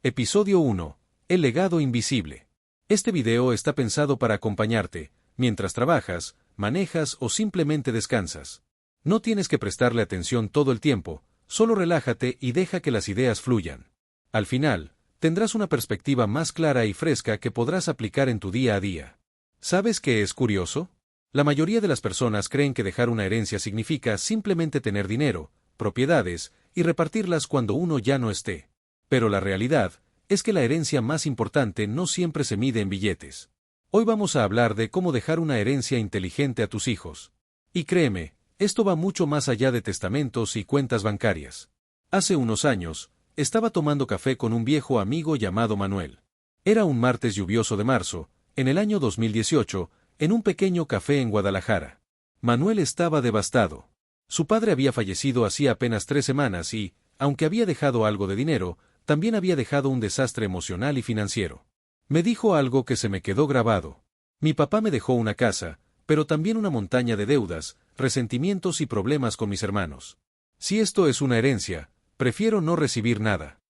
Episodio 1. El legado invisible. Este video está pensado para acompañarte, mientras trabajas, manejas o simplemente descansas. No tienes que prestarle atención todo el tiempo, solo relájate y deja que las ideas fluyan. Al final, tendrás una perspectiva más clara y fresca que podrás aplicar en tu día a día. ¿Sabes qué es curioso? La mayoría de las personas creen que dejar una herencia significa simplemente tener dinero, propiedades, y repartirlas cuando uno ya no esté. Pero la realidad es que la herencia más importante no siempre se mide en billetes. Hoy vamos a hablar de cómo dejar una herencia inteligente a tus hijos. Y créeme, esto va mucho más allá de testamentos y cuentas bancarias. Hace unos años, estaba tomando café con un viejo amigo llamado Manuel. Era un martes lluvioso de marzo, en el año 2018, en un pequeño café en Guadalajara. Manuel estaba devastado. Su padre había fallecido hacía apenas 3 semanas y, aunque había dejado algo de dinero, también había dejado un desastre emocional y financiero. Me dijo algo que se me quedó grabado. Mi papá me dejó una casa, pero también una montaña de deudas, resentimientos y problemas con mis hermanos. Si esto es una herencia, prefiero no recibir nada.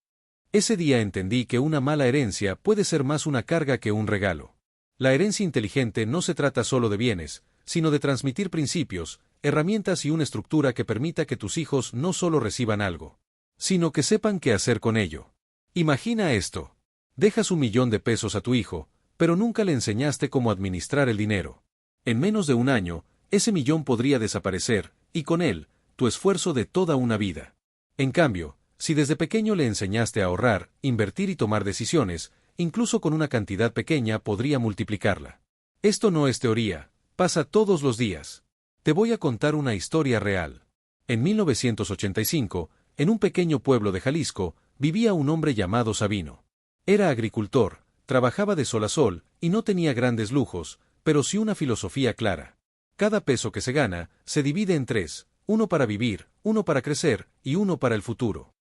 Ese día entendí que una mala herencia puede ser más una carga que un regalo. La herencia inteligente no se trata solo de bienes, sino de transmitir principios, herramientas y una estructura que permita que tus hijos no solo reciban algo, sino que sepan qué hacer con ello. Imagina esto. Dejas $1.000.000 a tu hijo, pero nunca le enseñaste cómo administrar el dinero. En menos de un año, ese millón podría desaparecer, y con él, tu esfuerzo de toda una vida. En cambio, si desde pequeño le enseñaste a ahorrar, invertir y tomar decisiones, incluso con una cantidad pequeña podría multiplicarla. Esto no es teoría, pasa todos los días. Te voy a contar una historia real. En 1985, en un pequeño pueblo de Jalisco, vivía un hombre llamado Sabino. Era agricultor, trabajaba de sol a sol, y no tenía grandes lujos, pero sí una filosofía clara. Cada peso que se gana, se divide en 3, uno para vivir, uno para crecer, y uno para el futuro.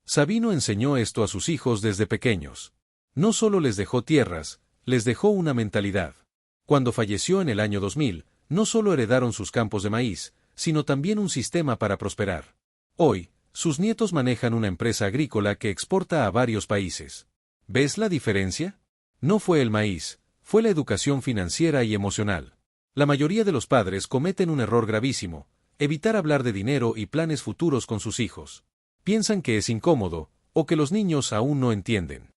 Sabino enseñó esto a sus hijos desde pequeños. No solo les dejó tierras, les dejó una mentalidad. Cuando falleció en el año 2000, no solo heredaron sus campos de maíz, sino también un sistema para prosperar. Hoy, sus nietos manejan una empresa agrícola que exporta a varios países. ¿Ves la diferencia? No fue el maíz, fue la educación financiera y emocional. La mayoría de los padres cometen un error gravísimo: evitar hablar de dinero y planes futuros con sus hijos. Piensan que es incómodo, o que los niños aún no entienden.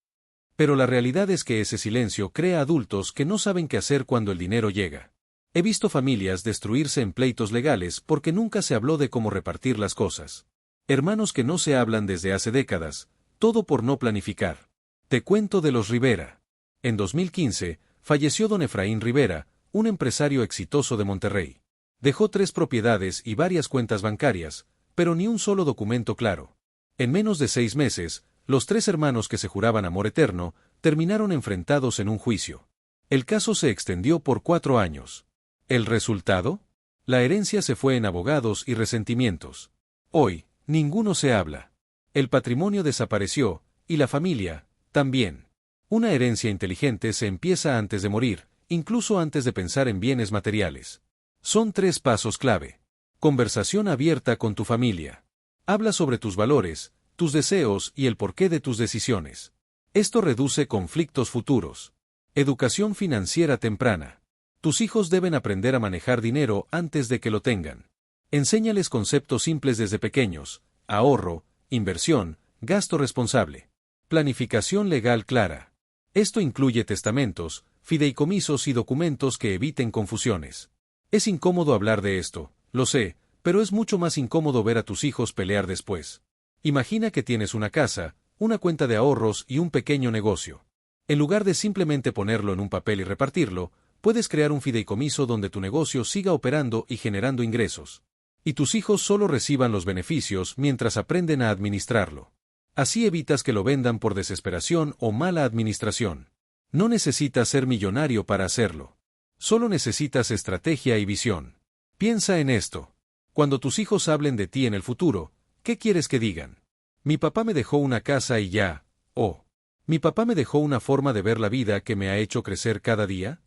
Pero la realidad es que ese silencio crea adultos que no saben qué hacer cuando el dinero llega. He visto familias destruirse en pleitos legales porque nunca se habló de cómo repartir las cosas. Hermanos que no se hablan desde hace décadas, todo por no planificar. Te cuento de los Rivera. En 2015, falleció don Efraín Rivera, un empresario exitoso de Monterrey. Dejó 3 propiedades y varias cuentas bancarias, pero ni un solo documento claro. En menos de 6 meses, los 3 hermanos que se juraban amor eterno, terminaron enfrentados en un juicio. El caso se extendió por 4 años. ¿El resultado? La herencia se fue en abogados y resentimientos. Hoy, ninguno se habla. El patrimonio desapareció, y la familia, también. Una herencia inteligente se empieza antes de morir, incluso antes de pensar en bienes materiales. Son 3 pasos clave. Conversación abierta con tu familia. Habla sobre tus valores, tus deseos y el porqué de tus decisiones. Esto reduce conflictos futuros. Educación financiera temprana. Tus hijos deben aprender a manejar dinero antes de que lo tengan. Enséñales conceptos simples desde pequeños: ahorro, inversión, gasto responsable. Planificación legal clara. Esto incluye testamentos, fideicomisos y documentos que eviten confusiones. Es incómodo hablar de esto, lo sé, pero es mucho más incómodo ver a tus hijos pelear después. Imagina que tienes una casa, una cuenta de ahorros y un pequeño negocio. En lugar de simplemente ponerlo en un papel y repartirlo, puedes crear un fideicomiso donde tu negocio siga operando y generando ingresos. Y tus hijos solo reciban los beneficios mientras aprenden a administrarlo. Así evitas que lo vendan por desesperación o mala administración. No necesitas ser millonario para hacerlo. Solo necesitas estrategia y visión. Piensa en esto. Cuando tus hijos hablen de ti en el futuro, ¿qué quieres que digan? Mi papá me dejó una casa y ya. ¿O mi papá me dejó una forma de ver la vida que me ha hecho crecer cada día?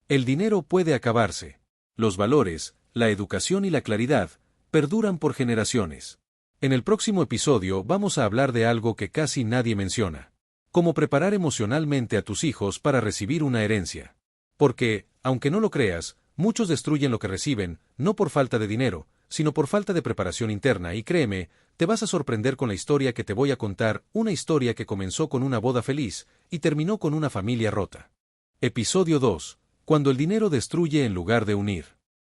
El dinero puede acabarse. Los valores, la educación y la claridad perduran por generaciones. En el próximo episodio vamos a hablar de algo que casi nadie menciona: Cómo preparar emocionalmente a tus hijos para recibir una herencia. Porque, aunque no lo creas, muchos destruyen lo que reciben, no por falta de dinero, sino por falta de preparación interna, y créeme, te vas a sorprender con la historia que te voy a contar, una historia que comenzó con una boda feliz y terminó con una familia rota. Episodio 2. Cuando el dinero destruye en lugar de unir.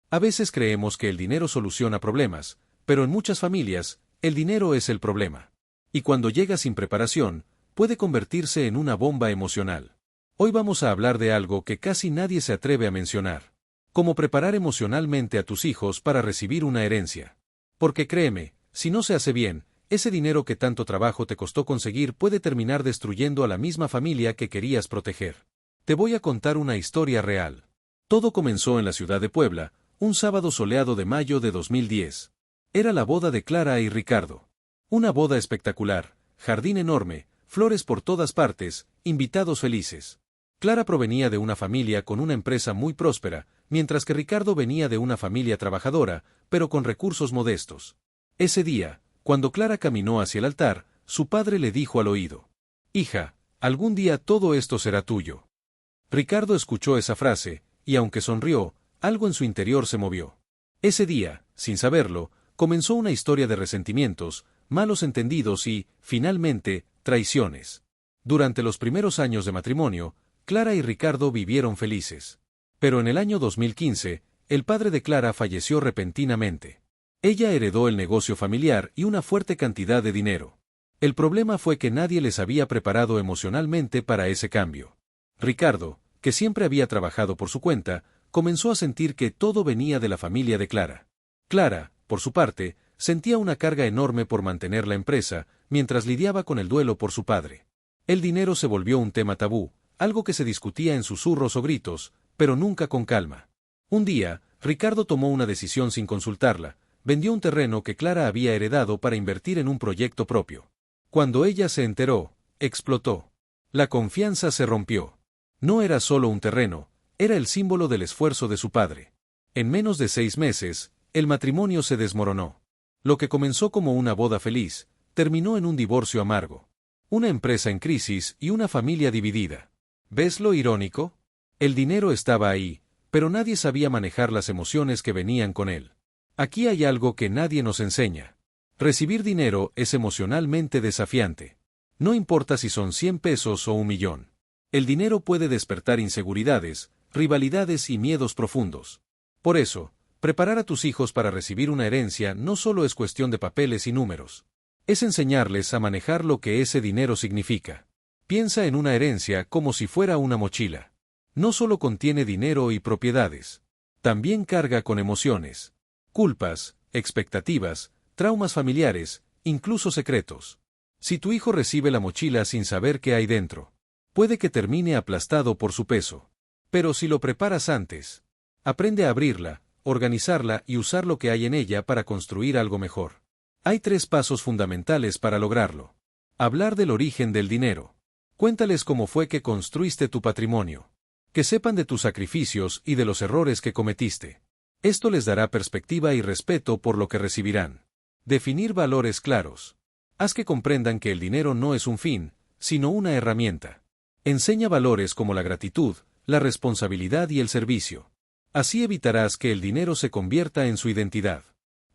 A veces creemos que el dinero soluciona problemas, pero en muchas familias, el dinero es el problema. Y cuando llega sin preparación, puede convertirse en una bomba emocional. Hoy vamos a hablar de algo que casi nadie se atreve a mencionar. Cómo preparar emocionalmente a tus hijos para recibir una herencia. Porque créeme, si no se hace bien, ese dinero que tanto trabajo te costó conseguir puede terminar destruyendo a la misma familia que querías proteger. Te voy a contar una historia real. Todo comenzó en la ciudad de Puebla, un sábado soleado de mayo de 2010. Era la boda de Clara y Ricardo. Una boda espectacular, jardín enorme, flores por todas partes, invitados felices. Clara provenía de una familia con una empresa muy próspera, mientras que Ricardo venía de una familia trabajadora, pero con recursos modestos. Ese día, cuando Clara caminó hacia el altar, su padre le dijo al oído: «Hija, algún día todo esto será tuyo». Ricardo escuchó esa frase, y aunque sonrió, algo en su interior se movió. Ese día, sin saberlo, comenzó una historia de resentimientos, malos entendidos y, finalmente, traiciones. Durante los primeros años de matrimonio, Clara y Ricardo vivieron felices. Pero en el año 2015, el padre de Clara falleció repentinamente. Ella heredó el negocio familiar y una fuerte cantidad de dinero. El problema fue que nadie les había preparado emocionalmente para ese cambio. Ricardo, que siempre había trabajado por su cuenta, comenzó a sentir que todo venía de la familia de Clara. Clara, por su parte, sentía una carga enorme por mantener la empresa, mientras lidiaba con el duelo por su padre. El dinero se volvió un tema tabú, algo que se discutía en susurros o gritos, pero nunca con calma. Un día, Ricardo tomó una decisión sin consultarla: vendió un terreno que Clara había heredado para invertir en un proyecto propio. Cuando ella se enteró, explotó. La confianza se rompió. No era solo un terreno, era el símbolo del esfuerzo de su padre. En menos de 6 meses, el matrimonio se desmoronó. Lo que comenzó como una boda feliz, terminó en un divorcio amargo. Una empresa en crisis y una familia dividida. ¿Ves lo irónico? El dinero estaba ahí, pero nadie sabía manejar las emociones que venían con él. Aquí hay algo que nadie nos enseña. Recibir dinero es emocionalmente desafiante. No importa si son 100 pesos o 1.000.000. El dinero puede despertar inseguridades, rivalidades y miedos profundos. Por eso, preparar a tus hijos para recibir una herencia no solo es cuestión de papeles y números. Es enseñarles a manejar lo que ese dinero significa. Piensa en una herencia como si fuera una mochila. No solo contiene dinero y propiedades. También carga con emociones, culpas, expectativas, traumas familiares, incluso secretos. Si tu hijo recibe la mochila sin saber qué hay dentro, puede que termine aplastado por su peso. Pero si lo preparas antes, aprende a abrirla, organizarla y usar lo que hay en ella para construir algo mejor. Hay 3 pasos fundamentales para lograrlo. Hablar del origen del dinero. Cuéntales cómo fue que construiste tu patrimonio. Que sepan de tus sacrificios y de los errores que cometiste. Esto les dará perspectiva y respeto por lo que recibirán. Definir valores claros. Haz que comprendan que el dinero no es un fin, sino una herramienta. Enseña valores como la gratitud, la responsabilidad y el servicio. Así evitarás que el dinero se convierta en su identidad.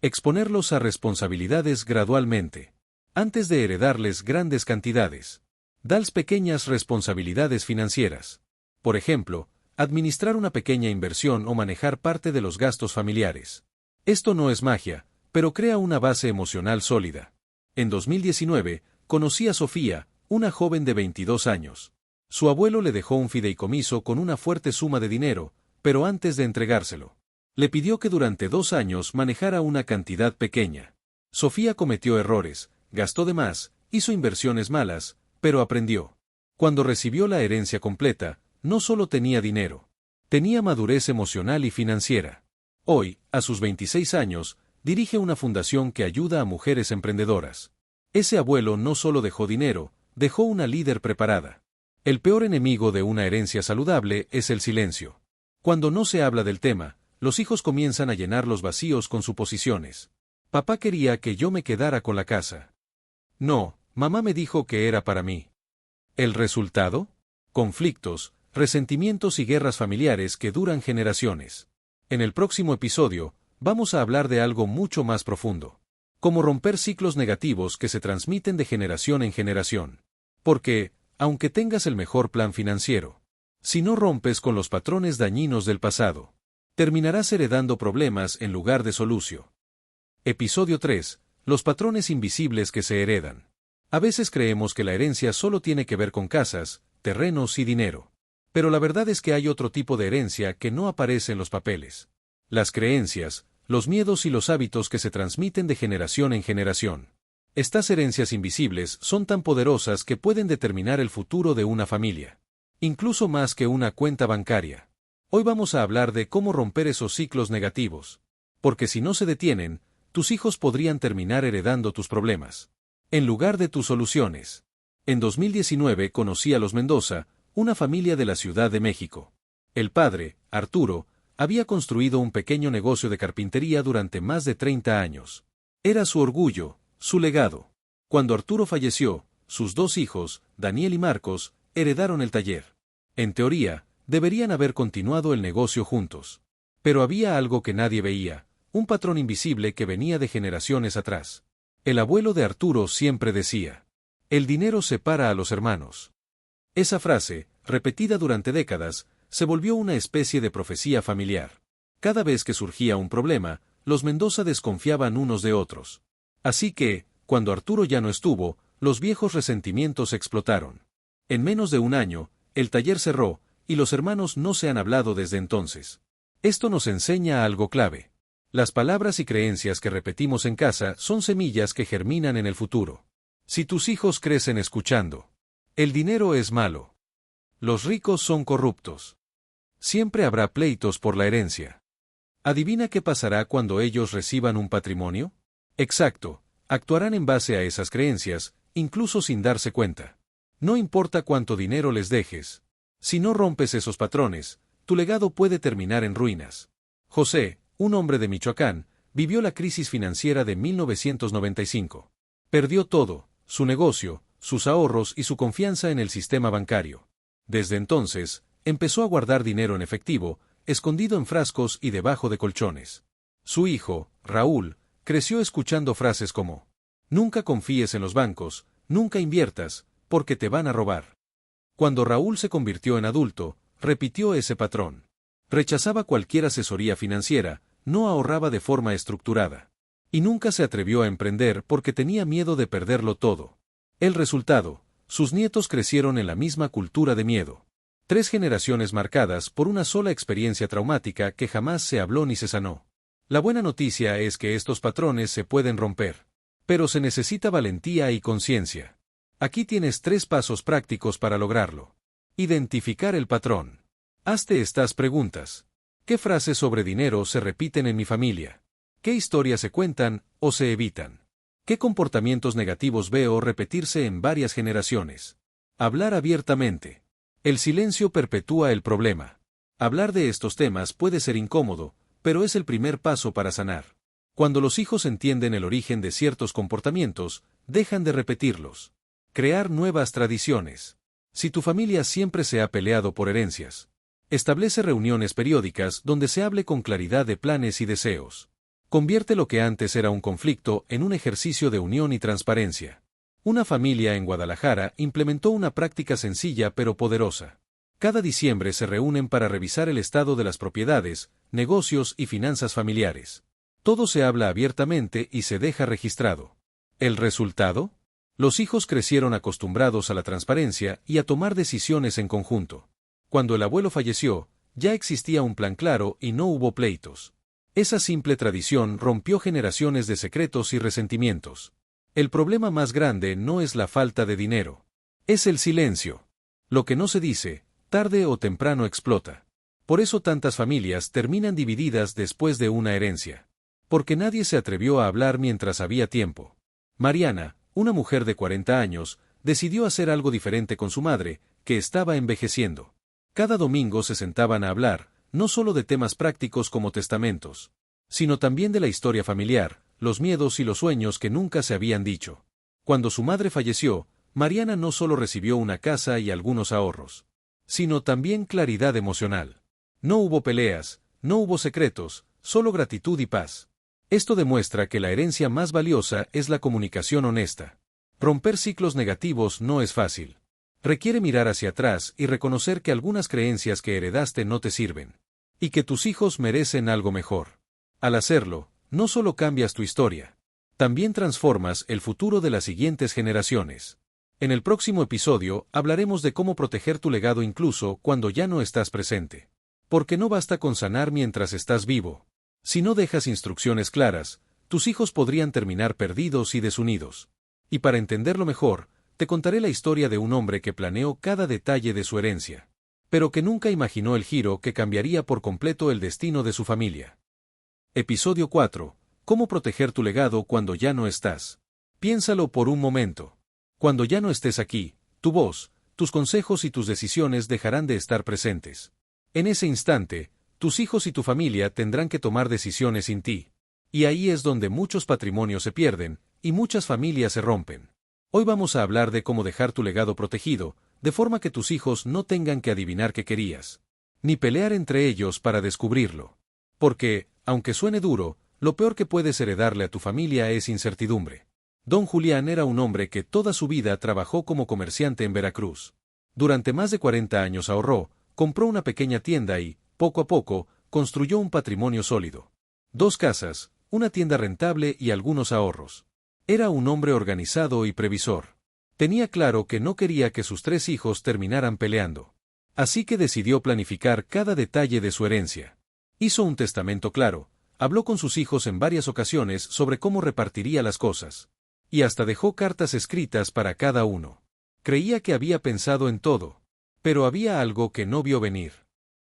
Exponerlos a responsabilidades gradualmente. Antes de heredarles grandes cantidades, dales pequeñas responsabilidades financieras. Por ejemplo, administrar una pequeña inversión o manejar parte de los gastos familiares. Esto no es magia, pero crea una base emocional sólida. En 2019, conocí a Sofía, una joven de 22 años. Su abuelo le dejó un fideicomiso con una fuerte suma de dinero, pero antes de entregárselo, le pidió que durante 2 años manejara una cantidad pequeña. Sofía cometió errores, gastó de más, hizo inversiones malas, pero aprendió. Cuando recibió la herencia completa, no solo tenía dinero, tenía madurez emocional y financiera. Hoy, a sus 26 años, dirige una fundación que ayuda a mujeres emprendedoras. Ese abuelo no solo dejó dinero, dejó una líder preparada. El peor enemigo de una herencia saludable es el silencio. Cuando no se habla del tema, los hijos comienzan a llenar los vacíos con suposiciones. Papá quería que yo me quedara con la casa. No, mamá me dijo que era para mí. ¿El resultado? Conflictos, resentimientos y guerras familiares que duran generaciones. En el próximo episodio, vamos a hablar de algo mucho más profundo. Cómo romper ciclos negativos que se transmiten de generación en generación. Porque, aunque tengas el mejor plan financiero, si no rompes con los patrones dañinos del pasado, terminarás heredando problemas en lugar de solución. Episodio 3. Los patrones invisibles que se heredan. A veces creemos que la herencia solo tiene que ver con casas, terrenos y dinero. Pero la verdad es que hay otro tipo de herencia que no aparece en los papeles. Las creencias, los miedos y los hábitos que se transmiten de generación en generación. Estas herencias invisibles son tan poderosas que pueden determinar el futuro de una familia. Incluso más que una cuenta bancaria. Hoy vamos a hablar de cómo romper esos ciclos negativos. Porque si no se detienen, tus hijos podrían terminar heredando tus problemas, en lugar de tus soluciones. En 2019 conocí a los Mendoza, una familia de la Ciudad de México. El padre, Arturo, había construido un pequeño negocio de carpintería durante más de 30 años. Era su orgullo, su legado. Cuando Arturo falleció, sus dos hijos, Daniel y Marcos, heredaron el taller. En teoría, deberían haber continuado el negocio juntos. Pero había algo que nadie veía, un patrón invisible que venía de generaciones atrás. El abuelo de Arturo siempre decía: el dinero separa a los hermanos. Esa frase, repetida durante décadas, se volvió una especie de profecía familiar. Cada vez que surgía un problema, los Mendoza desconfiaban unos de otros. Así que, cuando Arturo ya no estuvo, los viejos resentimientos explotaron. En menos de un año, el taller cerró, y los hermanos no se han hablado desde entonces. Esto nos enseña algo clave. Las palabras y creencias que repetimos en casa son semillas que germinan en el futuro. Si tus hijos crecen escuchando: el dinero es malo, los ricos son corruptos, siempre habrá pleitos por la herencia. ¿Adivina qué pasará cuando ellos reciban un patrimonio? Exacto, actuarán en base a esas creencias, incluso sin darse cuenta. No importa cuánto dinero les dejes. Si no rompes esos patrones, tu legado puede terminar en ruinas. José, un hombre de Michoacán, vivió la crisis financiera de 1995. Perdió todo: su negocio, sus ahorros y su confianza en el sistema bancario. Desde entonces, empezó a guardar dinero en efectivo, escondido en frascos y debajo de colchones. Su hijo, Raúl, creció escuchando frases como: nunca confíes en los bancos, nunca inviertas, porque te van a robar. Cuando Raúl se convirtió en adulto, repitió ese patrón. Rechazaba cualquier asesoría financiera, no ahorraba de forma estructurada. Y nunca se atrevió a emprender porque tenía miedo de perderlo todo. El resultado: sus nietos crecieron en la misma cultura de miedo. 3 generaciones marcadas por una sola experiencia traumática que jamás se habló ni se sanó. La buena noticia es que estos patrones se pueden romper. Pero se necesita valentía y conciencia. Aquí tienes 3 pasos prácticos para lograrlo. Identificar el patrón. Hazte estas preguntas. ¿Qué frases sobre dinero se repiten en mi familia? ¿Qué historias se cuentan o se evitan? ¿Qué comportamientos negativos veo repetirse en varias generaciones? Hablar abiertamente. El silencio perpetúa el problema. Hablar de estos temas puede ser incómodo, pero es el primer paso para sanar. Cuando los hijos entienden el origen de ciertos comportamientos, dejan de repetirlos. Crear nuevas tradiciones. Si tu familia siempre se ha peleado por herencias, establece reuniones periódicas donde se hable con claridad de planes y deseos. Convierte lo que antes era un conflicto en un ejercicio de unión y transparencia. Una familia en Guadalajara implementó una práctica sencilla pero poderosa. Cada diciembre se reúnen para revisar el estado de las propiedades, negocios y finanzas familiares. Todo se habla abiertamente y se deja registrado. ¿El resultado? Los hijos crecieron acostumbrados a la transparencia y a tomar decisiones en conjunto. Cuando el abuelo falleció, ya existía un plan claro y no hubo pleitos. Esa simple tradición rompió generaciones de secretos y resentimientos. El problema más grande no es la falta de dinero. Es el silencio. Lo que no se dice, tarde o temprano explota. Por eso tantas familias terminan divididas después de una herencia. Porque nadie se atrevió a hablar mientras había tiempo. Mariana, una mujer de 40 años, decidió hacer algo diferente con su madre, que estaba envejeciendo. Cada domingo se sentaban a hablar, no solo de temas prácticos como testamentos, sino también de la historia familiar, los miedos y los sueños que nunca se habían dicho. Cuando su madre falleció, Mariana no solo recibió una casa y algunos ahorros, sino también claridad emocional. No hubo peleas, no hubo secretos, solo gratitud y paz. Esto demuestra que la herencia más valiosa es la comunicación honesta. Romper ciclos negativos no es fácil. Requiere mirar hacia atrás y reconocer que algunas creencias que heredaste no te sirven, y que tus hijos merecen algo mejor. Al hacerlo, no solo cambias tu historia, también transformas el futuro de las siguientes generaciones. En el próximo episodio hablaremos de cómo proteger tu legado incluso cuando ya no estás presente. Porque no basta con sanar mientras estás vivo. Si no dejas instrucciones claras, tus hijos podrían terminar perdidos y desunidos. Y para entenderlo mejor, te contaré la historia de un hombre que planeó cada detalle de su herencia, pero que nunca imaginó el giro que cambiaría por completo el destino de su familia. Episodio 4. ¿Cómo proteger tu legado cuando ya no estás? Piénsalo por un momento. Cuando ya no estés aquí, tu voz, tus consejos y tus decisiones dejarán de estar presentes. En ese instante, tus hijos y tu familia tendrán que tomar decisiones sin ti. Y ahí es donde muchos patrimonios se pierden, y muchas familias se rompen. Hoy vamos a hablar de cómo dejar tu legado protegido, de forma que tus hijos no tengan que adivinar qué querías, ni pelear entre ellos para descubrirlo. Porque, aunque suene duro, lo peor que puedes heredarle a tu familia es incertidumbre. Don Julián era un hombre que toda su vida trabajó como comerciante en Veracruz. Durante más de 40 años ahorró, compró una pequeña tienda y, poco a poco, construyó un patrimonio sólido. 2 casas, una tienda rentable y algunos ahorros. Era un hombre organizado y previsor. Tenía claro que no quería que sus 3 hijos terminaran peleando. Así que decidió planificar cada detalle de su herencia. Hizo un testamento claro, habló con sus hijos en varias ocasiones sobre cómo repartiría las cosas. Y hasta dejó cartas escritas para cada uno. Creía que había pensado en todo. Pero había algo que no vio venir.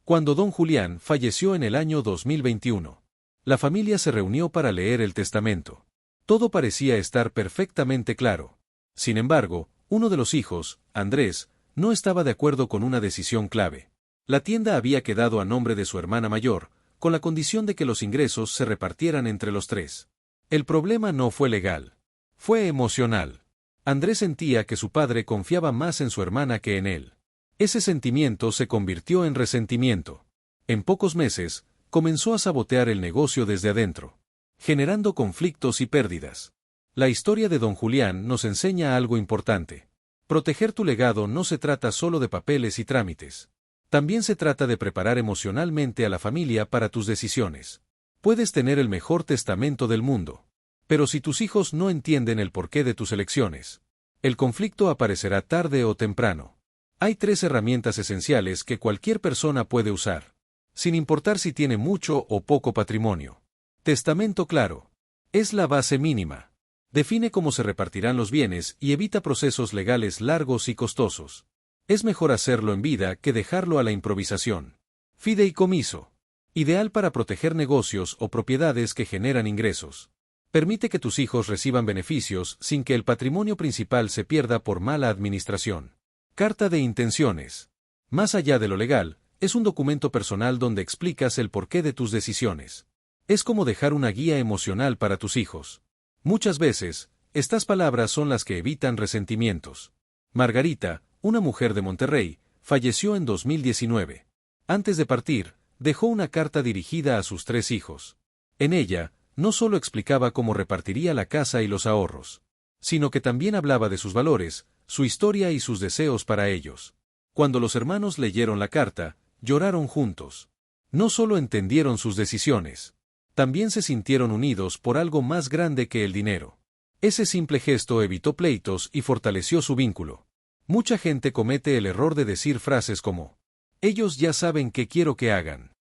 Cuando don Julián falleció en el año 2021, la familia se reunió para leer el testamento. Todo parecía estar perfectamente claro. Sin embargo, uno de los hijos, Andrés, no estaba de acuerdo con una decisión clave. La tienda había quedado a nombre de su hermana mayor, con la condición de que los ingresos se repartieran entre los 3. El problema no fue legal. Fue emocional. Andrés sentía que su padre confiaba más en su hermana que en él. Ese sentimiento se convirtió en resentimiento. En pocos meses, comenzó a sabotear el negocio desde adentro, generando conflictos y pérdidas. La historia de don Julián nos enseña algo importante. Proteger tu legado no se trata solo de papeles y trámites. También se trata de preparar emocionalmente a la familia para tus decisiones. Puedes tener el mejor testamento del mundo, pero si tus hijos no entienden el porqué de tus elecciones, el conflicto aparecerá tarde o temprano. Hay 3 herramientas esenciales que cualquier persona puede usar, sin importar si tiene mucho o poco patrimonio. Testamento claro. Es la base mínima. Define cómo se repartirán los bienes y evita procesos legales largos y costosos. Es mejor hacerlo en vida que dejarlo a la improvisación. Fideicomiso. Ideal para proteger negocios o propiedades que generan ingresos. Permite que tus hijos reciban beneficios sin que el patrimonio principal se pierda por mala administración. Carta de intenciones. Más allá de lo legal, es un documento personal donde explicas el porqué de tus decisiones. Es como dejar una guía emocional para tus hijos. Muchas veces, estas palabras son las que evitan resentimientos. Margarita, una mujer de Monterrey, falleció en 2019. Antes de partir, dejó una carta dirigida a sus 3 hijos. En ella, no solo explicaba cómo repartiría la casa y los ahorros, sino que también hablaba de sus valores, su historia y sus deseos para ellos. Cuando los hermanos leyeron la carta, lloraron juntos. No solo entendieron sus decisiones, también se sintieron unidos por algo más grande que el dinero. Ese simple gesto evitó pleitos y fortaleció su vínculo. Mucha gente comete el error de decir frases como: ellos ya saben qué quiero que hagan.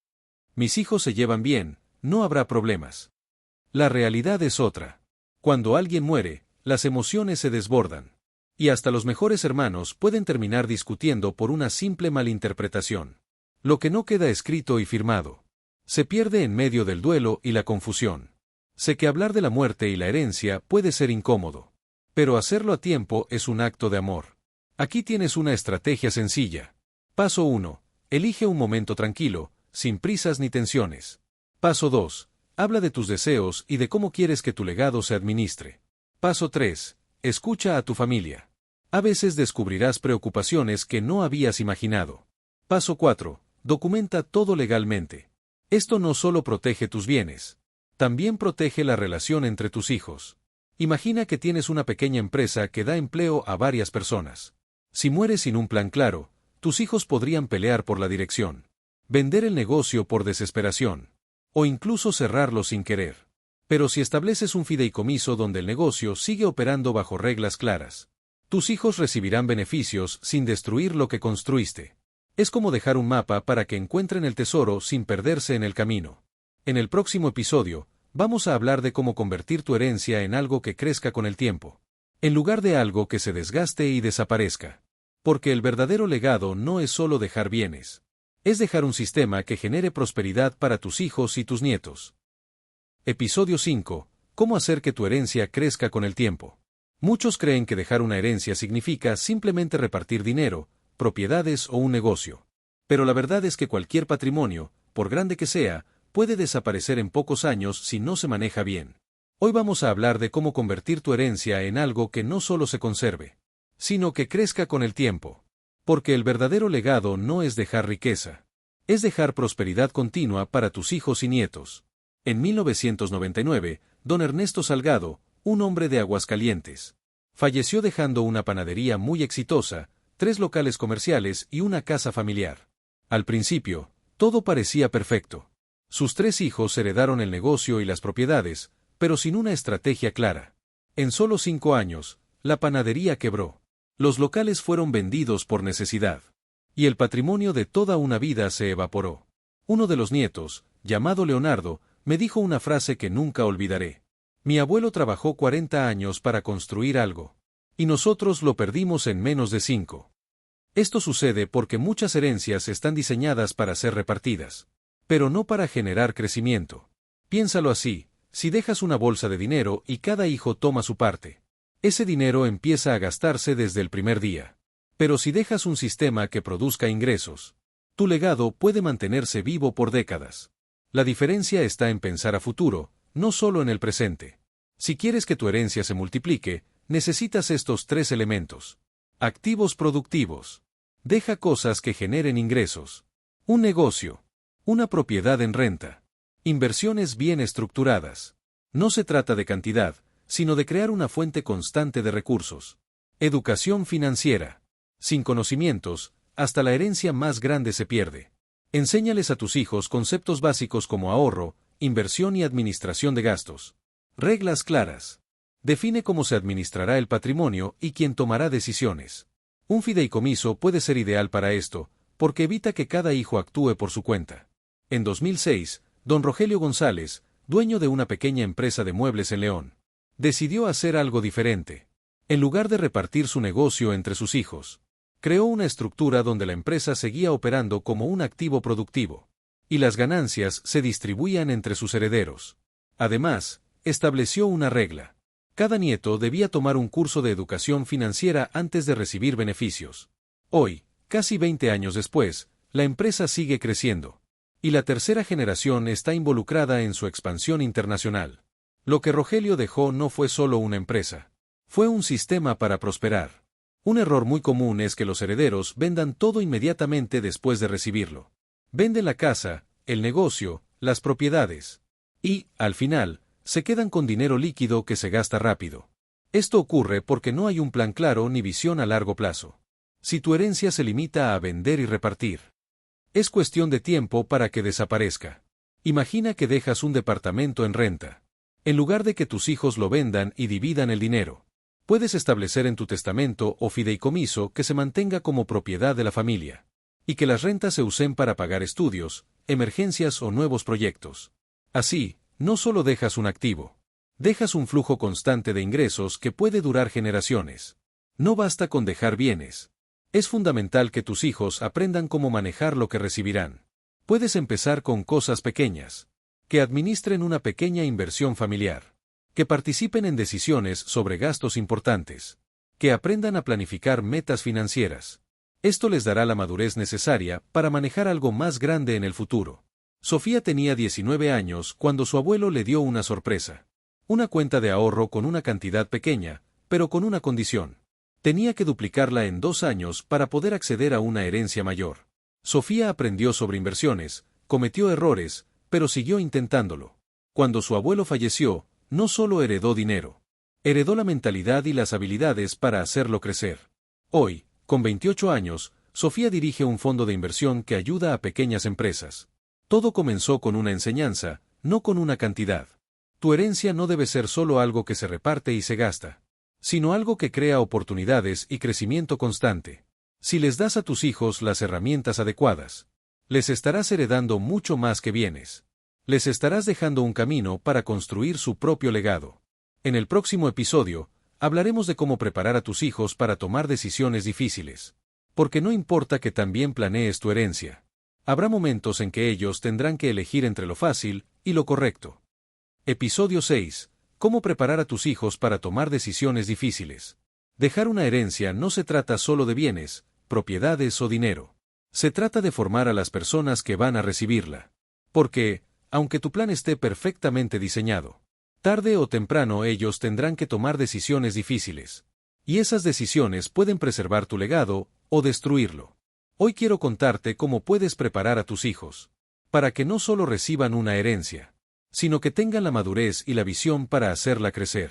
Mis hijos se llevan bien, no habrá problemas. La realidad es otra. Cuando alguien muere, las emociones se desbordan. Y hasta los mejores hermanos pueden terminar discutiendo por una simple malinterpretación. Lo que no queda escrito y firmado se pierde en medio del duelo y la confusión. Sé que hablar de la muerte y la herencia puede ser incómodo, pero hacerlo a tiempo es un acto de amor. Aquí tienes una estrategia sencilla. Paso 1. Elige un momento tranquilo, sin prisas ni tensiones. Paso 2. Habla de tus deseos y de cómo quieres que tu legado se administre. Paso 3. Escucha a tu familia. A veces descubrirás preocupaciones que no habías imaginado. Paso 4. Documenta todo legalmente. Esto no solo protege tus bienes, también protege la relación entre tus hijos. Imagina que tienes una pequeña empresa que da empleo a varias personas. Si mueres sin un plan claro, tus hijos podrían pelear por la dirección, vender el negocio por desesperación, o incluso cerrarlo sin querer. Pero si estableces un fideicomiso donde el negocio sigue operando bajo reglas claras, tus hijos recibirán beneficios sin destruir lo que construiste. Es como dejar un mapa para que encuentren el tesoro sin perderse en el camino. En el próximo episodio, vamos a hablar de cómo convertir tu herencia en algo que crezca con el tiempo, en lugar de algo que se desgaste y desaparezca. Porque el verdadero legado no es solo dejar bienes. Es dejar un sistema que genere prosperidad para tus hijos y tus nietos. Episodio 5. ¿Cómo hacer que tu herencia crezca con el tiempo? Muchos creen que dejar una herencia significa simplemente repartir dinero, propiedades o un negocio. Pero la verdad es que cualquier patrimonio, por grande que sea, puede desaparecer en pocos años si no se maneja bien. Hoy vamos a hablar de cómo convertir tu herencia en algo que no solo se conserve, sino que crezca con el tiempo. Porque el verdadero legado no es dejar riqueza, es dejar prosperidad continua para tus hijos y nietos. En 1999, don Ernesto Salgado, un hombre de Aguascalientes, falleció dejando una panadería muy exitosa, 3 locales comerciales y una casa familiar. Al principio, todo parecía perfecto. Sus 3 hijos heredaron el negocio y las propiedades, pero sin una estrategia clara. En solo 5 años, la panadería quebró. Los locales fueron vendidos por necesidad. Y el patrimonio de toda una vida se evaporó. Uno de los nietos, llamado Leonardo, me dijo una frase que nunca olvidaré. Mi abuelo trabajó 40 años para construir algo. Y nosotros lo perdimos en menos de 5. Esto sucede porque muchas herencias están diseñadas para ser repartidas, pero no para generar crecimiento. Piénsalo así, si dejas una bolsa de dinero y cada hijo toma su parte, ese dinero empieza a gastarse desde el primer día. Pero si dejas un sistema que produzca ingresos, tu legado puede mantenerse vivo por décadas. La diferencia está en pensar a futuro, no solo en el presente. Si quieres que tu herencia se multiplique, necesitas estos 3 elementos. Activos productivos. Deja cosas que generen ingresos. Un negocio. Una propiedad en renta. Inversiones bien estructuradas. No se trata de cantidad, sino de crear una fuente constante de recursos. Educación financiera. Sin conocimientos, hasta la herencia más grande se pierde. Enséñales a tus hijos conceptos básicos como ahorro, inversión y administración de gastos. Reglas claras. Define cómo se administrará el patrimonio y quién tomará decisiones. Un fideicomiso puede ser ideal para esto, porque evita que cada hijo actúe por su cuenta. En 2006, don Rogelio González, dueño de una pequeña empresa de muebles en León, decidió hacer algo diferente. En lugar de repartir su negocio entre sus hijos, creó una estructura donde la empresa seguía operando como un activo productivo, y las ganancias se distribuían entre sus herederos. Además, estableció una regla. Cada nieto debía tomar un curso de educación financiera antes de recibir beneficios. Hoy, casi 20 años después, la empresa sigue creciendo, y la tercera generación está involucrada en su expansión internacional. Lo que Rogelio dejó no fue solo una empresa, fue un sistema para prosperar. Un error muy común es que los herederos vendan todo inmediatamente después de recibirlo. Venden la casa, el negocio, las propiedades. Y, al final, se quedan con dinero líquido que se gasta rápido. Esto ocurre porque no hay un plan claro ni visión a largo plazo. Si tu herencia se limita a vender y repartir, es cuestión de tiempo para que desaparezca. Imagina que dejas un departamento en renta. En lugar de que tus hijos lo vendan y dividan el dinero, puedes establecer en tu testamento o fideicomiso que se mantenga como propiedad de la familia, y que las rentas se usen para pagar estudios, emergencias o nuevos proyectos. Así, no solo dejas un activo, dejas un flujo constante de ingresos que puede durar generaciones. No basta con dejar bienes. Es fundamental que tus hijos aprendan cómo manejar lo que recibirán. Puedes empezar con cosas pequeñas. Que administren una pequeña inversión familiar. Que participen en decisiones sobre gastos importantes. Que aprendan a planificar metas financieras. Esto les dará la madurez necesaria para manejar algo más grande en el futuro. Sofía tenía 19 años cuando su abuelo le dio una sorpresa. Una cuenta de ahorro con una cantidad pequeña, pero con una condición. Tenía que duplicarla en 2 años para poder acceder a una herencia mayor. Sofía aprendió sobre inversiones, cometió errores, pero siguió intentándolo. Cuando su abuelo falleció, no solo heredó dinero. Heredó la mentalidad y las habilidades para hacerlo crecer. Hoy, con 28 años, Sofía dirige un fondo de inversión que ayuda a pequeñas empresas. Todo comenzó con una enseñanza, no con una cantidad. Tu herencia no debe ser solo algo que se reparte y se gasta, sino algo que crea oportunidades y crecimiento constante. Si les das a tus hijos las herramientas adecuadas, les estarás heredando mucho más que bienes. Les estarás dejando un camino para construir su propio legado. En el próximo episodio, hablaremos de cómo preparar a tus hijos para tomar decisiones difíciles. Porque no importa que también planees tu herencia. Habrá momentos en que ellos tendrán que elegir entre lo fácil y lo correcto. Episodio 6. Cómo preparar a tus hijos para tomar decisiones difíciles. Dejar una herencia no se trata solo de bienes, propiedades o dinero. Se trata de formar a las personas que van a recibirla. Porque, aunque tu plan esté perfectamente diseñado, tarde o temprano ellos tendrán que tomar decisiones difíciles. Y esas decisiones pueden preservar tu legado o destruirlo. Hoy quiero contarte cómo puedes preparar a tus hijos para que no solo reciban una herencia, sino que tengan la madurez y la visión para hacerla crecer.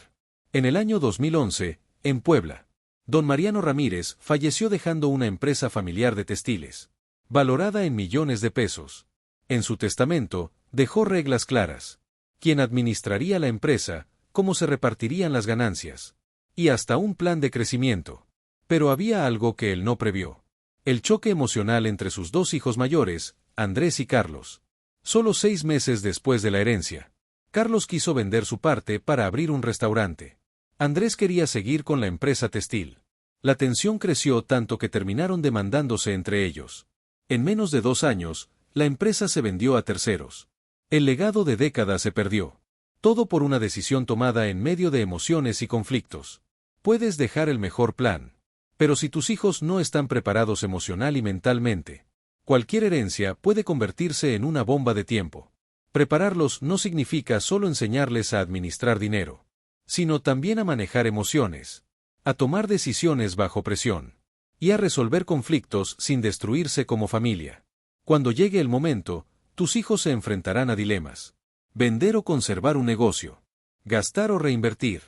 En el año 2011, en Puebla, don Mariano Ramírez falleció dejando una empresa familiar de textiles, valorada en millones de pesos. En su testamento, dejó reglas claras: quién administraría la empresa, cómo se repartirían las ganancias, y hasta un plan de crecimiento. Pero había algo que él no previó: el choque emocional entre sus 2 hijos mayores, Andrés y Carlos. Solo 6 meses después de la herencia, Carlos quiso vender su parte para abrir un restaurante. Andrés quería seguir con la empresa textil. La tensión creció tanto que terminaron demandándose entre ellos. En menos de 2 años, la empresa se vendió a terceros. El legado de décadas se perdió. Todo por una decisión tomada en medio de emociones y conflictos. Puedes dejar el mejor plan, pero si tus hijos no están preparados emocional y mentalmente, cualquier herencia puede convertirse en una bomba de tiempo. Prepararlos no significa solo enseñarles a administrar dinero, sino también a manejar emociones, a tomar decisiones bajo presión, y a resolver conflictos sin destruirse como familia. Cuando llegue el momento, tus hijos se enfrentarán a dilemas: vender o conservar un negocio, gastar o reinvertir,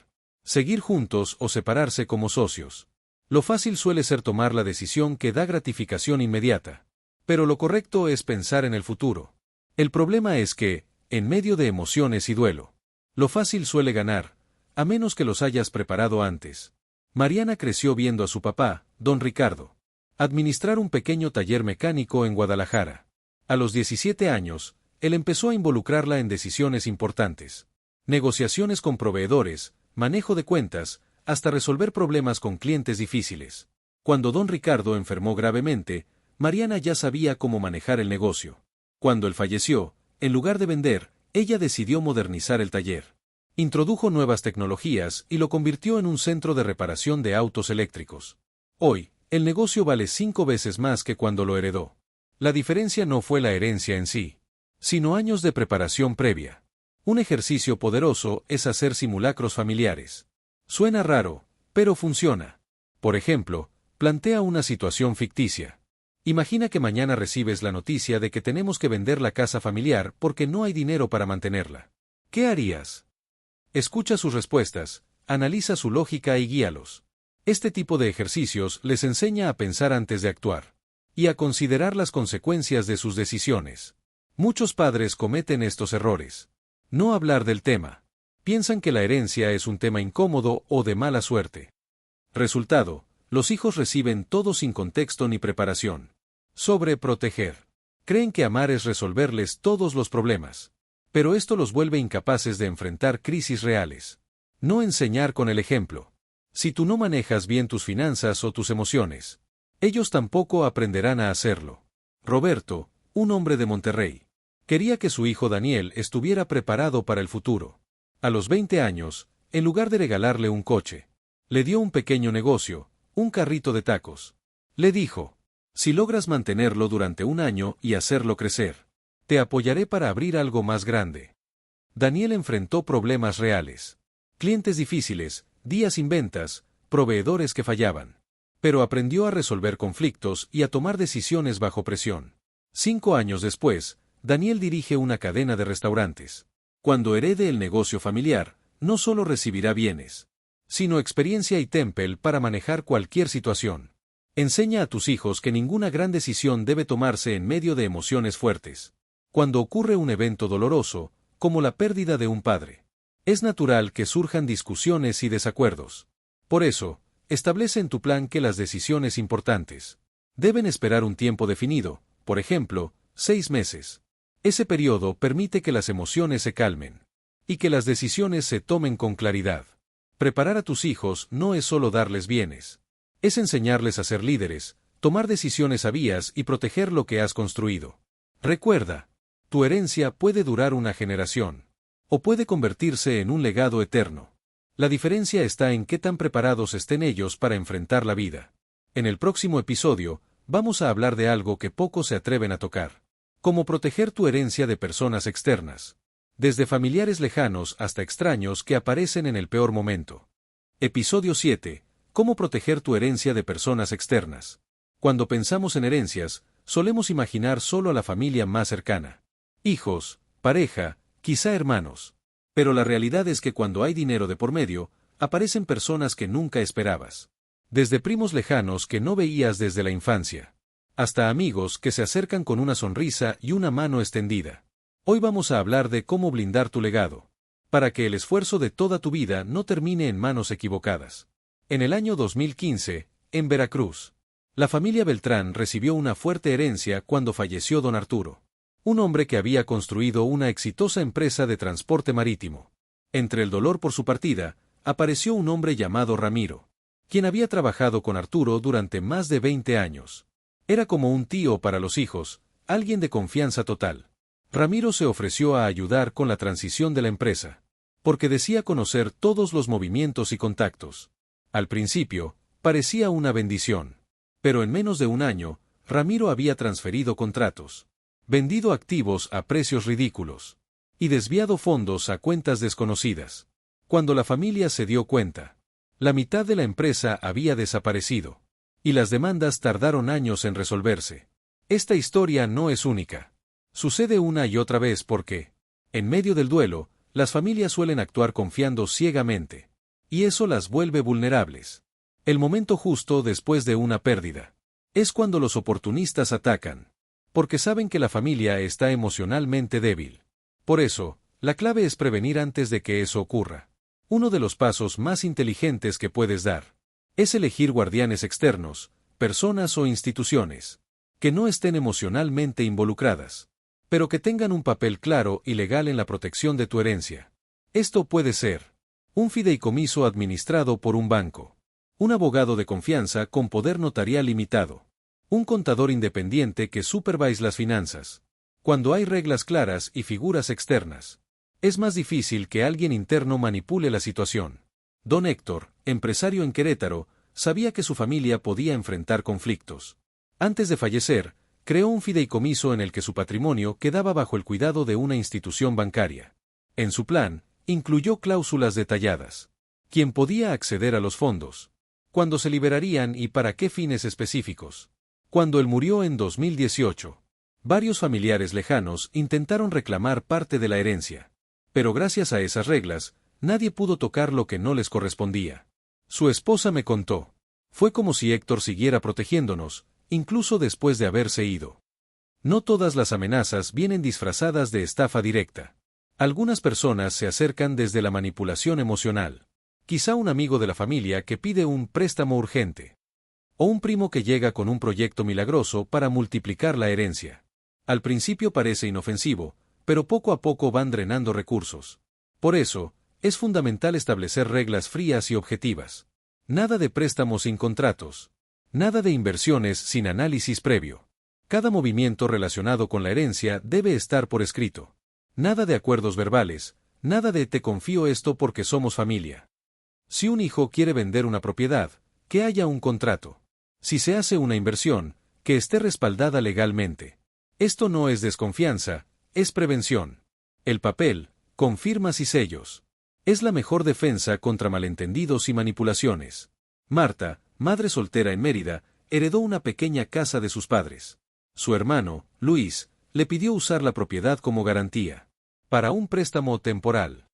seguir juntos o separarse como socios. Lo fácil suele ser tomar la decisión que da gratificación inmediata. Pero lo correcto es pensar en el futuro. El problema es que, en medio de emociones y duelo, lo fácil suele ganar, a menos que los hayas preparado antes. Mariana creció viendo a su papá, don Ricardo, administrar un pequeño taller mecánico en Guadalajara. A los 17 años, él empezó a involucrarla en decisiones importantes: negociaciones con proveedores, manejo de cuentas, hasta resolver problemas con clientes difíciles. Cuando don Ricardo enfermó gravemente, Mariana ya sabía cómo manejar el negocio. Cuando él falleció, en lugar de vender, ella decidió modernizar el taller. Introdujo nuevas tecnologías y lo convirtió en un centro de reparación de autos eléctricos. Hoy, el negocio vale 5 veces más que cuando lo heredó. La diferencia no fue la herencia en sí, sino años de preparación previa. Un ejercicio poderoso es hacer simulacros familiares. Suena raro, pero funciona. Por ejemplo, plantea una situación ficticia. Imagina que mañana recibes la noticia de que tenemos que vender la casa familiar porque no hay dinero para mantenerla. ¿Qué harías? Escucha sus respuestas, analiza su lógica y guíalos. Este tipo de ejercicios les enseña a pensar antes de actuar y a considerar las consecuencias de sus decisiones. Muchos padres cometen estos errores. No hablar del tema. Piensan que la herencia es un tema incómodo o de mala suerte. Resultado: los hijos reciben todo sin contexto ni preparación. Sobreproteger. Creen que amar es resolverles todos los problemas. Pero esto los vuelve incapaces de enfrentar crisis reales. No enseñar con el ejemplo. Si tú no manejas bien tus finanzas o tus emociones, ellos tampoco aprenderán a hacerlo. Roberto, un hombre de Monterrey, quería que su hijo Daniel estuviera preparado para el futuro. A los 20 años, en lugar de regalarle un coche, le dio un pequeño negocio, un carrito de tacos. Le dijo: si logras mantenerlo durante 1 año y hacerlo crecer, te apoyaré para abrir algo más grande. Daniel enfrentó problemas reales: clientes difíciles, días sin ventas, proveedores que fallaban. Pero aprendió a resolver conflictos y a tomar decisiones bajo presión. 5 años después, Daniel dirige una cadena de restaurantes. Cuando herede el negocio familiar, no solo recibirá bienes, sino experiencia y temple para manejar cualquier situación. Enseña a tus hijos que ninguna gran decisión debe tomarse en medio de emociones fuertes. Cuando ocurre un evento doloroso, como la pérdida de un padre, es natural que surjan discusiones y desacuerdos. Por eso, establece en tu plan que las decisiones importantes deben esperar un tiempo definido, por ejemplo, 6 meses. Ese periodo permite que las emociones se calmen y que las decisiones se tomen con claridad. Preparar a tus hijos no es solo darles bienes, es enseñarles a ser líderes, tomar decisiones sabias y proteger lo que has construido. Recuerda, tu herencia puede durar una generación, o puede convertirse en un legado eterno. La diferencia está en qué tan preparados estén ellos para enfrentar la vida. En el próximo episodio, vamos a hablar de algo que pocos se atreven a tocar: cómo proteger tu herencia de personas externas, desde familiares lejanos hasta extraños que aparecen en el peor momento. Episodio 7. Cómo proteger tu herencia de personas externas. Cuando pensamos en herencias, solemos imaginar solo a la familia más cercana: hijos, pareja, quizá hermanos. Pero la realidad es que cuando hay dinero de por medio, aparecen personas que nunca esperabas. Desde primos lejanos que no veías desde la infancia, hasta amigos que se acercan con una sonrisa y una mano extendida. Hoy vamos a hablar de cómo blindar tu legado, para que el esfuerzo de toda tu vida no termine en manos equivocadas. En el año 2015, en Veracruz, la familia Beltrán recibió una fuerte herencia cuando falleció don Arturo, un hombre que había construido una exitosa empresa de transporte marítimo. Entre el dolor por su partida, apareció un hombre llamado Ramiro, quien había trabajado con Arturo durante más de 20 años. Era como un tío para los hijos, alguien de confianza total. Ramiro se ofreció a ayudar con la transición de la empresa, porque decía conocer todos los movimientos y contactos. Al principio, parecía una bendición. Pero en menos de un año, Ramiro había transferido contratos, vendido activos a precios ridículos y desviado fondos a cuentas desconocidas. Cuando la familia se dio cuenta, la mitad de la empresa había desaparecido, y las demandas tardaron años en resolverse. Esta historia no es única. Sucede una y otra vez porque, en medio del duelo, las familias suelen actuar confiando ciegamente, y eso las vuelve vulnerables. El momento justo después de una pérdida es cuando los oportunistas atacan, porque saben que la familia está emocionalmente débil. Por eso, la clave es prevenir antes de que eso ocurra. Uno de los pasos más inteligentes que puedes dar es elegir guardianes externos, personas o instituciones que no estén emocionalmente involucradas, pero que tengan un papel claro y legal en la protección de tu herencia. Esto puede ser un fideicomiso administrado por un banco, un abogado de confianza con poder notarial limitado, un contador independiente que supervise las finanzas. Cuando hay reglas claras y figuras externas, es más difícil que alguien interno manipule la situación. Don Héctor, empresario en Querétaro, sabía que su familia podía enfrentar conflictos. Antes de fallecer, creó un fideicomiso en el que su patrimonio quedaba bajo el cuidado de una institución bancaria. En su plan, incluyó cláusulas detalladas: quién podía acceder a los fondos, cuándo se liberarían y para qué fines específicos. Cuando él murió en 2018, varios familiares lejanos intentaron reclamar parte de la herencia. Pero gracias a esas reglas, nadie pudo tocar lo que no les correspondía. Su esposa me contó: fue como si Héctor siguiera protegiéndonos, incluso después de haberse ido. No todas las amenazas vienen disfrazadas de estafa directa. Algunas personas se acercan desde la manipulación emocional. Quizá un amigo de la familia que pide un préstamo urgente, o un primo que llega con un proyecto milagroso para multiplicar la herencia. Al principio parece inofensivo, pero poco a poco van drenando recursos. Por eso, es fundamental establecer reglas frías y objetivas. Nada de préstamos sin contratos. Nada de inversiones sin análisis previo. Cada movimiento relacionado con la herencia debe estar por escrito. Nada de acuerdos verbales, nada de te confío esto porque somos familia. Si un hijo quiere vender una propiedad, que haya un contrato. Si se hace una inversión, que esté respaldada legalmente. Esto no es desconfianza, es prevención. El papel, con firmas y sellos, es la mejor defensa contra malentendidos y manipulaciones. Marta, madre soltera en Mérida, heredó una pequeña casa de sus padres. Su hermano, Luis, le pidió usar la propiedad como garantía para un préstamo temporal.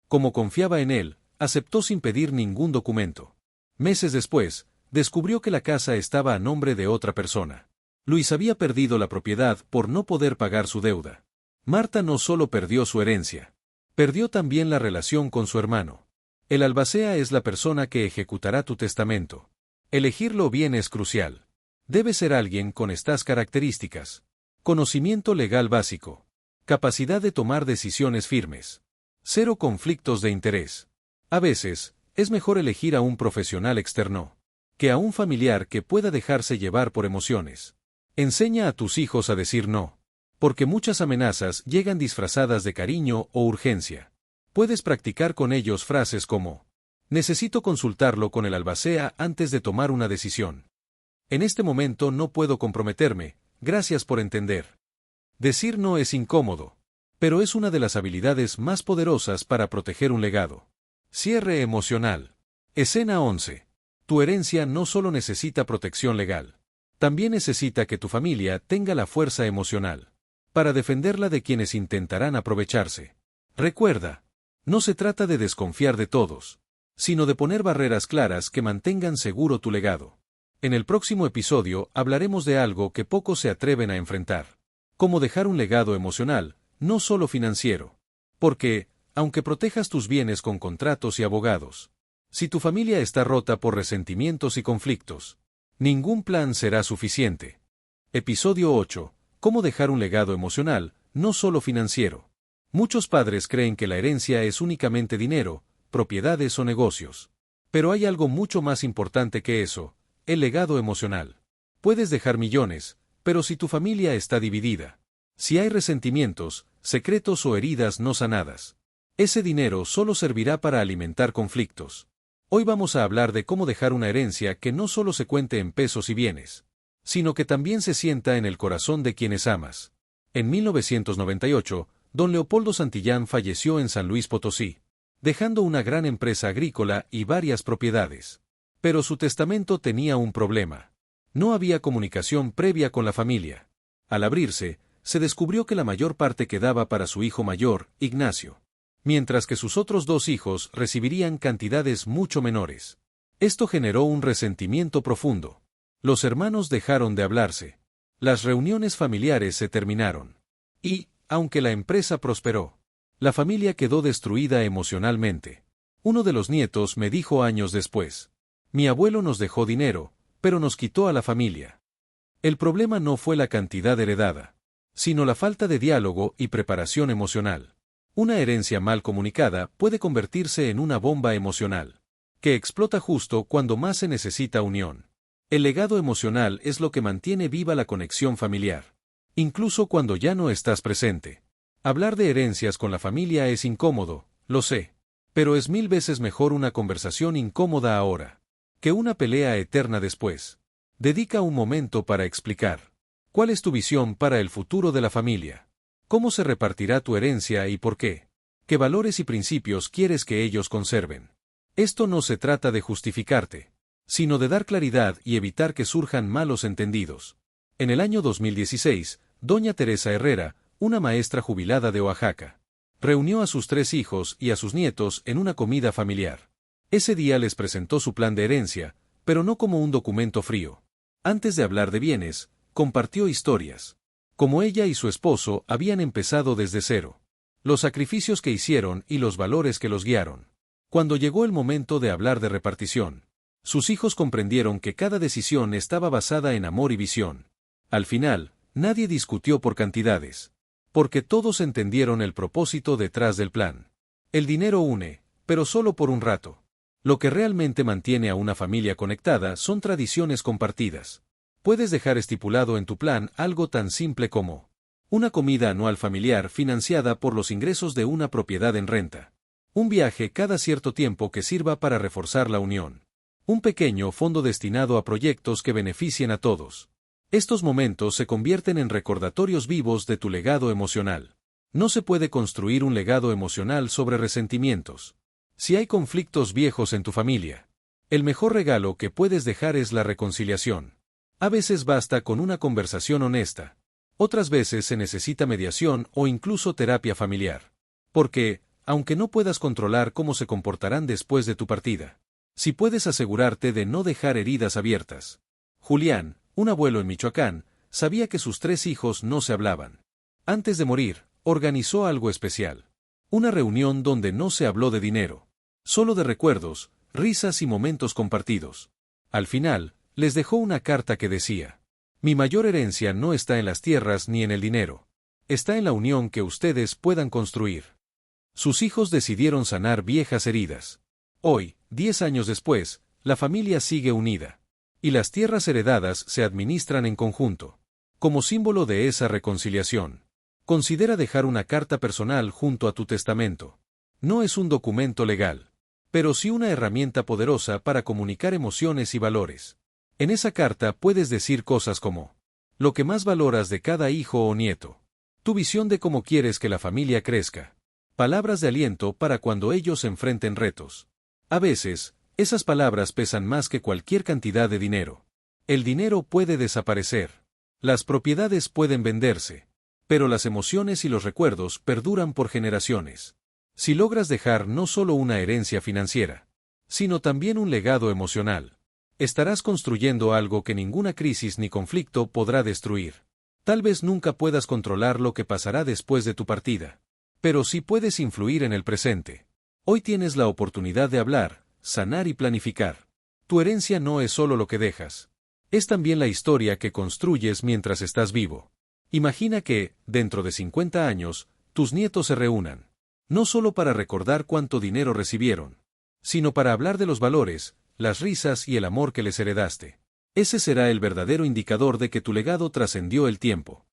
Como confiaba en él, aceptó sin pedir ningún documento. Meses después, descubrió que la casa estaba a nombre de otra persona. Luis había perdido la propiedad por no poder pagar su deuda. Marta no solo perdió su herencia, perdió también la relación con su hermano. El albacea es la persona que ejecutará tu testamento. Elegirlo bien es crucial. Debe ser alguien con estas características: conocimiento legal básico, capacidad de tomar decisiones firmes, cero conflictos de interés. A veces, es mejor elegir a un profesional externo que a un familiar que pueda dejarse llevar por emociones. Enseña a tus hijos a decir no, porque muchas amenazas llegan disfrazadas de cariño o urgencia. Puedes practicar con ellos frases como: necesito consultarlo con el albacea antes de tomar una decisión. En este momento no puedo comprometerme, gracias por entender. Decir no es incómodo, pero es una de las habilidades más poderosas para proteger un legado. Cierre emocional. Escena 11. Tu herencia no solo necesita protección legal, también necesita que tu familia tenga la fuerza emocional para defenderla de quienes intentarán aprovecharse. Recuerda, no se trata de desconfiar de todos, sino de poner barreras claras que mantengan seguro tu legado. En el próximo episodio hablaremos de algo que pocos se atreven a enfrentar: cómo dejar un legado emocional, no solo financiero. Porque, aunque protejas tus bienes con contratos y abogados, si tu familia está rota por resentimientos y conflictos, ningún plan será suficiente. Episodio 8. Cómo dejar un legado emocional, no solo financiero. Muchos padres creen que la herencia es únicamente dinero, propiedades o negocios. Pero hay algo mucho más importante que eso: el legado emocional. Puedes dejar millones, pero si tu familia está dividida, si hay resentimientos, secretos o heridas no sanadas, ese dinero solo servirá para alimentar conflictos. Hoy vamos a hablar de cómo dejar una herencia que no solo se cuente en pesos y bienes, sino que también se sienta en el corazón de quienes amas. En 1998, don Leopoldo Santillán falleció en San Luis Potosí, dejando una gran empresa agrícola y varias propiedades. Pero su testamento tenía un problema. No había comunicación previa con la familia. Al abrirse, se descubrió que la mayor parte quedaba para su hijo mayor, Ignacio, mientras que sus otros dos hijos recibirían cantidades mucho menores. Esto generó un resentimiento profundo. Los hermanos dejaron de hablarse. Las reuniones familiares se terminaron. Y, aunque la empresa prosperó, la familia quedó destruida emocionalmente. Uno de los nietos me dijo años después: mi abuelo nos dejó dinero, pero nos quitó a la familia. El problema no fue la cantidad heredada, sino la falta de diálogo y preparación emocional. Una herencia mal comunicada puede convertirse en una bomba emocional que explota justo cuando más se necesita unión. El legado emocional es lo que mantiene viva la conexión familiar, incluso cuando ya no estás presente. Hablar de herencias con la familia es incómodo, lo sé, pero es 1000 veces mejor una conversación incómoda ahora que una pelea eterna después. Dedica un momento para explicar: ¿cuál es tu visión para el futuro de la familia? ¿Cómo se repartirá tu herencia y por qué? ¿Qué valores y principios quieres que ellos conserven? Esto no se trata de justificarte, sino de dar claridad y evitar que surjan malos entendidos. En el año 2016, doña Teresa Herrera, una maestra jubilada de Oaxaca, reunió a sus 3 hijos y a sus nietos en una comida familiar. Ese día les presentó su plan de herencia, pero no como un documento frío. Antes de hablar de bienes, compartió historias. Como ella y su esposo habían empezado desde cero, los sacrificios que hicieron y los valores que los guiaron. Cuando llegó el momento de hablar de repartición, sus hijos comprendieron que cada decisión estaba basada en amor y visión. Al final, nadie discutió por cantidades, porque todos entendieron el propósito detrás del plan. El dinero une, pero solo por un rato. Lo que realmente mantiene a una familia conectada son tradiciones compartidas. Puedes dejar estipulado en tu plan algo tan simple como una comida anual familiar financiada por los ingresos de una propiedad en renta, un viaje cada cierto tiempo que sirva para reforzar la unión, un pequeño fondo destinado a proyectos que beneficien a todos. Estos momentos se convierten en recordatorios vivos de tu legado emocional. No se puede construir un legado emocional sobre resentimientos. Si hay conflictos viejos en tu familia, El mejor regalo que puedes dejar es la reconciliación. A veces basta con una conversación honesta. Otras veces se necesita mediación o incluso terapia familiar. Porque, aunque no puedas controlar cómo se comportarán después de tu partida, sí puedes asegurarte de no dejar heridas abiertas. Julián, un abuelo en Michoacán, sabía que sus 3 hijos no se hablaban. Antes de morir, organizó algo especial. Una reunión donde no se habló de dinero, solo de recuerdos, risas y momentos compartidos. Al final, les dejó una carta que decía: mi mayor herencia no está en las tierras ni en el dinero. Está en la unión que ustedes puedan construir. Sus hijos decidieron sanar viejas heridas. Hoy, 10 años después, la familia sigue unida. Y las tierras heredadas se administran en conjunto. Como símbolo de esa reconciliación, considera dejar una carta personal junto a tu testamento. No es un documento legal, pero sí una herramienta poderosa para comunicar emociones y valores. En esa carta puedes decir cosas como: lo que más valoras de cada hijo o nieto, tu visión de cómo quieres que la familia crezca, palabras de aliento para cuando ellos enfrenten retos. A veces, esas palabras pesan más que cualquier cantidad de dinero. El dinero puede desaparecer. Las propiedades pueden venderse. Pero las emociones y los recuerdos perduran por generaciones. Si logras dejar no solo una herencia financiera, sino también un legado emocional, estarás construyendo algo que ninguna crisis ni conflicto podrá destruir. Tal vez nunca puedas controlar lo que pasará después de tu partida, pero sí puedes influir en el presente. Hoy tienes la oportunidad de hablar, sanar y planificar. Tu herencia no es solo lo que dejas. Es también la historia que construyes mientras estás vivo. Imagina que, dentro de 50 años, tus nietos se reúnan. No solo para recordar cuánto dinero recibieron, sino para hablar de los valores, las risas y el amor que les heredaste. Ese será el verdadero indicador de que tu legado trascendió el tiempo.